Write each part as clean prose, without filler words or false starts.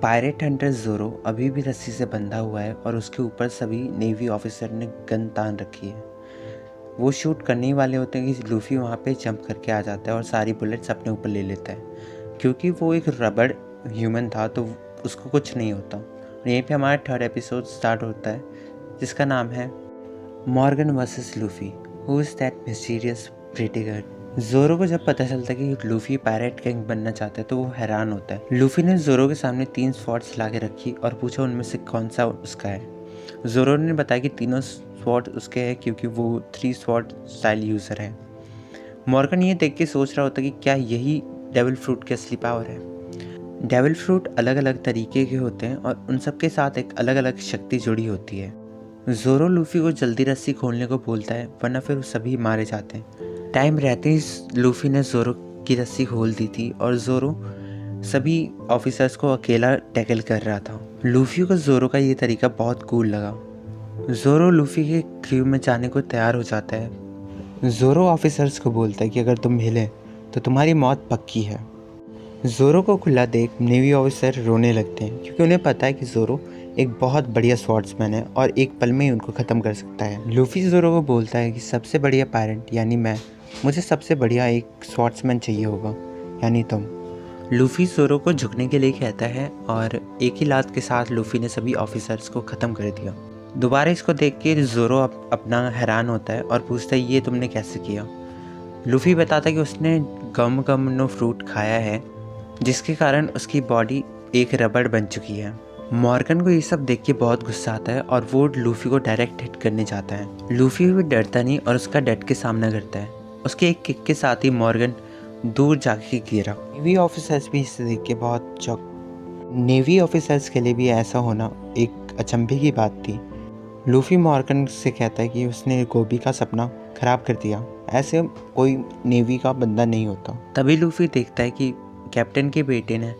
Pirate Hunter ज़ोरो अभी भी रस्सी से बंधा हुआ है और उसके ऊपर सभी नेवी ऑफिसर ने गन तान रखी है। वो शूट करने ही वाले होते हैं कि लूफी वहाँ पे जंप करके आ जाता है और सारी बुलेट्स अपने ऊपर ले लेता है। क्योंकि वो एक रबड़ ह्यूमन था तो उसको कुछ नहीं होता। और यहीं पे हमारा थर्ड एपिसोड स्टार्ट होता है जिसका नाम है Morgan versus Luffy, who is that mysterious pretty girl. Zoro को जब पता चलता है कि लूफी पायरेट गैंग बनना चाहता है तो वो हैरान होता है। लूफी ने ज़ोरो के सामने 3 स्वॉर्ड्स ला के रखी और पूछा उनमें से कौन सा उसका है। ज़ोरो ने बताया कि तीनों स्वॉर्ड उसके हैं क्योंकि वो 3 स्वॉर्ड स्टाइल यूज़र है। मॉर्गन ये देख के सोच रहा होता है कि क्या यही डेविल फ्रूट की असली पावर है। डेविल फ्रूट अलग अलग तरीके के होते हैं और उन सब के साथ एक अलग अलग शक्ति जुड़ी होती है। ज़ोरो लूफी को जल्दी रस्सी खोलने को बोलता है वरना फिर सभी मारे जाते हैं। टाइम रहते ही लूफी ने ज़ोरो की रस्सी खोल दी थी और ज़ोरो सभी ऑफिसर्स को अकेला टैकल कर रहा था। लूफी को ज़ोरो का ये तरीका बहुत कूल लगा। ज़ोरो लूफी के क्रू में जाने को तैयार हो जाता है। ज़ोरो ऑफिसर्स को बोलता है कि अगर तुम हिले तो तुम्हारी मौत पक्की है। ज़ोरो को खुला देख नेवी ऑफिसर रोने लगते हैं क्योंकि उन्हें पता है कि ज़ोरो एक बहुत बढ़िया स्वॉर्ड्समैन है और एक पल में ही उनको ख़त्म कर सकता है। लूफी ज़ोरो को बोलता है कि सबसे बढ़िया पायरेट यानी मैं, मुझे सबसे बढ़िया एक स्वॉर्ड्समैन चाहिए होगा यानी तुम। लूफी ज़ोरो को झुकने के लिए कहता है और एक ही लात के साथ लूफी ने सभी ऑफिसर्स को ख़त्म कर दिया। दोबारा इसको देख के ज़ोरो अपना हैरान होता है और पूछता है ये तुमने कैसे किया। लूफी बताता है कि उसने गम गम नो फ्रूट खाया है जिसके कारण उसकी बॉडी एक रबड़ बन चुकी है। मॉर्गन को ये सब देख के बहुत गुस्सा आता है और वो लूफी को डायरेक्ट हिट करने जाता है। लूफी भी डरता नहीं और उसका डट के सामना करता है। उसके एक किक के साथ ही मॉर्गन दूर जाके गिरा। नेवी ऑफिसर्स भी इसे देख के बहुत नेवी ऑफिसर्स के लिए भी ऐसा होना एक अचंभे की बात थी। लूफी मॉर्गन से कहता है कि उसने गोभी का सपना खराब कर दिया, ऐसे कोई नेवी का बंदा नहीं होता। तभी लूफी देखता है कि कैप्टन के बेटे ने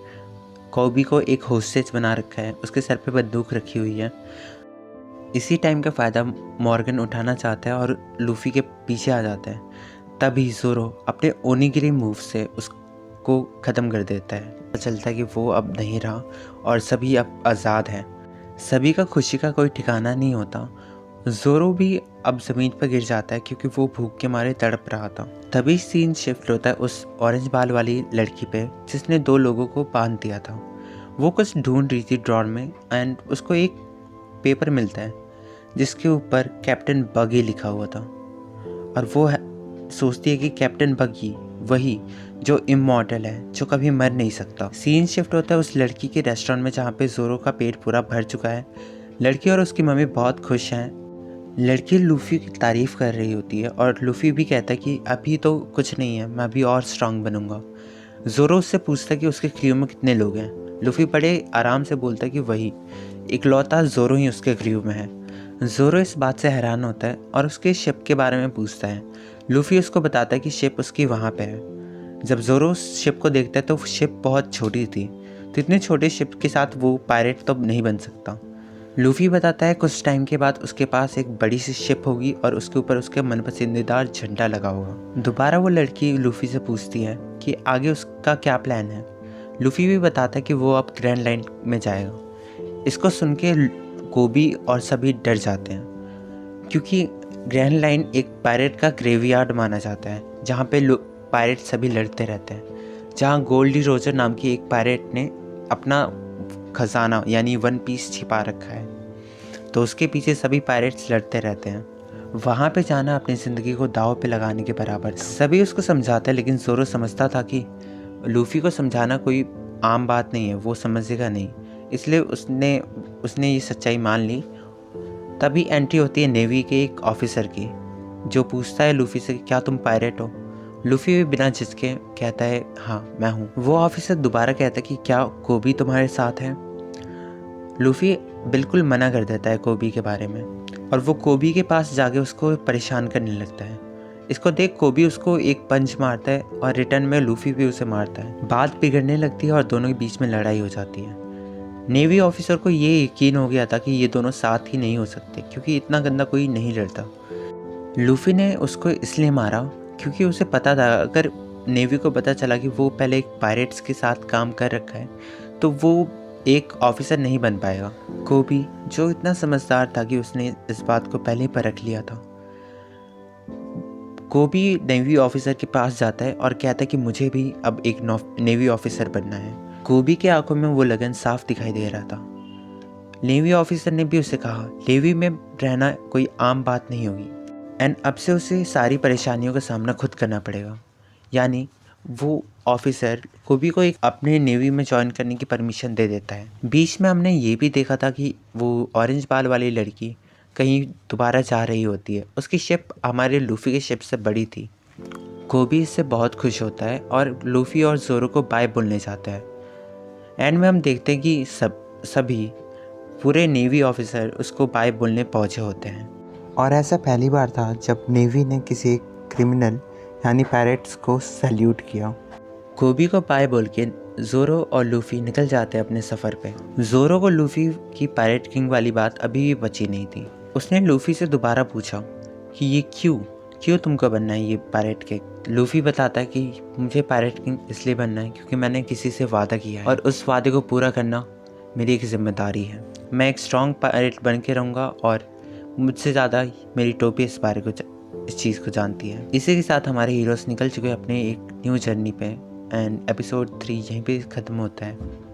कोबी को एक होस्टेज बना रखा है, उसके सर पे बंदूक रखी हुई है। इसी टाइम का फ़ायदा मॉर्गन उठाना चाहता है और लूफी के पीछे आ जाता है। तभी ज़ोरो अपने ओनिगिरी मूव से उसको ख़त्म कर देता है। पता चलता है कि वो अब नहीं रहा और सभी अब आज़ाद हैं। सभी का खुशी का कोई ठिकाना नहीं होता। ज़ोरो भी अब ज़मीन पर गिर जाता है क्योंकि वो भूख के मारे तड़प रहा था। तभी सीन शिफ्ट होता है उस ऑरेंज बाल वाली लड़की पे जिसने 2 लोगों को बांध दिया था। वो कुछ ढूंढ रही थी ड्रॉर में एंड उसको एक पेपर मिलता है जिसके ऊपर कैप्टन बगी लिखा हुआ था और वो सोचती है कि कैप्टन बगी वही जो इमॉर्टल है, जो कभी मर नहीं सकता। सीन शिफ्ट होता है उस लड़की के रेस्टोरेंट में जहाँ पे ज़ोरो का पेट पूरा भर चुका है। लड़की और उसकी मम्मी बहुत खुश हैं। लड़की लूफी की तारीफ़ कर रही होती है और लूफी भी कहता है कि अभी तो कुछ नहीं है, मैं अभी और स्ट्रांग बनूंगा। ज़ोरो उससे पूछता है कि उसके क्रू में कितने लोग हैं। लूफी बड़े आराम से बोलता है कि वही इकलौता ज़ोरो ही उसके क्रू में है। ज़ोरो इस बात से हैरान होता है और उसके शिप के बारे में पूछता है। लूफी उसको बताता है कि शिप उसकी वहाँ पे है। जब ज़ोरो उस शिप को देखता है तो शिप बहुत छोटी थी, तो इतने छोटे शिप के साथ वो पायरेट तो नहीं बन सकता। लूफी बताता है कुछ टाइम के बाद उसके पास एक बड़ी सी शिप होगी और उसके ऊपर उसके मनपसंदीदा झंडा लगा होगा। दोबारा वो लड़की लूफी से पूछती है कि आगे उसका क्या प्लान है। लूफी भी बताता है कि वो अब ग्रैंड लाइन में जाएगा। इसको सुन के कोबी और सभी डर जाते हैं क्योंकि ग्रैंड लाइन एक पायरेट का ग्रेवयार्ड माना जाता है जहाँ पे पायरेट सभी लड़ते रहते हैं, जहाँ गोल्डी रोजर नाम की एक पायरेट ने अपना खजाना यानी वन पीस छिपा रखा है, तो उसके पीछे सभी पायरेट्स लड़ते रहते हैं। वहाँ पे जाना अपनी ज़िंदगी को दांव पे लगाने के बराबर। सभी उसको समझाते हैं लेकिन ज़ोरो समझता था कि लूफी को समझाना कोई आम बात नहीं है, वो समझेगा नहीं, इसलिए उसने ये सच्चाई मान ली। तभी एंट्री होती है नेवी के एक ऑफिसर की जो पूछता है लूफी से क्या तुम पायरेट हो। लूफी भी बिना झिझके कहता है हाँ मैं हूँ। वो ऑफिसर दोबारा कहता है कि क्या कोबी तुम्हारे साथ है। लूफी बिल्कुल मना कर देता है कोबी के बारे में और वो कोबी के पास जाके उसको परेशान करने लगता है। इसको देख कोबी उसको एक पंच मारता है और रिटर्न में लूफी भी उसे मारता है। बात बिगड़ने लगती है और दोनों के बीच में लड़ाई हो जाती है। नेवी ऑफिसर को ये यकीन हो गया था कि ये दोनों साथ ही नहीं हो सकते क्योंकि इतना गंदा कोई नहीं लड़ता। लूफी ने उसको इसलिए मारा क्योंकि उसे पता था अगर नेवी को पता चला कि वो पहले एक पायरेट्स के साथ काम कर रखा है तो वो एक ऑफिसर नहीं बन पाएगा। कोबी, जो इतना समझदार था कि उसने इस बात को पहले ही परख लिया था, कोबी नेवी ऑफिसर के पास जाता है और कहता है कि मुझे भी अब एक नेवी ऑफिसर बनना है। कोबी के आंखों में वो लगन साफ दिखाई दे रहा था। नेवी ऑफिसर ने भी उसे कहा, नेवी में रहना कोई आम बात नहीं होगी एंड अब से उसे सारी परेशानियों का सामना खुद करना पड़ेगा। यानी वो ऑफिसर कोबी को एक अपने नेवी में ज्वाइन करने की परमिशन दे देता है। बीच में हमने ये भी देखा था कि वो ऑरेंज बाल वाली लड़की कहीं दोबारा जा रही होती है। उसकी शिप हमारे लूफी की शिप से बड़ी थी। कोबी इससे बहुत खुश होता है और लूफी और जोरो को बाय बोलने जाता है। एंड में हम देखते हैं कि सभी पूरे नेवी ऑफिसर उसको बाय बोलने पहुंचे होते हैं। और ऐसा पहली बार था जब नेवी ने किसी क्रिमिनल यानी पायरेट्स को सैल्यूट किया। कोबी को बाय बोल के जोरो और लूफी निकल जाते हैं अपने सफ़र पे। जोरो को लूफी की पायरेट किंग वाली बात अभी भी बची नहीं थी। उसने लूफी से दोबारा पूछा कि ये क्यों तुमको बनना है ये पायरेट किंग। लूफी बताता है कि मुझे पायरेट किंग इसलिए बनना है क्योंकि मैंने किसी से वादा किया है और उस वादे को पूरा करना मेरी एक जिम्मेदारी है। मैं एक स्ट्रॉन्ग पायरेट बन के रहूँगा और मुझसे ज़्यादा मेरी टोपी इस चीज़ को जानती है। इसी के साथ हमारे हीरोज़ निकल चुके हैं अपने एक न्यू जर्नी पे एंड एपिसोड 3 यहीं पे ख़त्म होता है।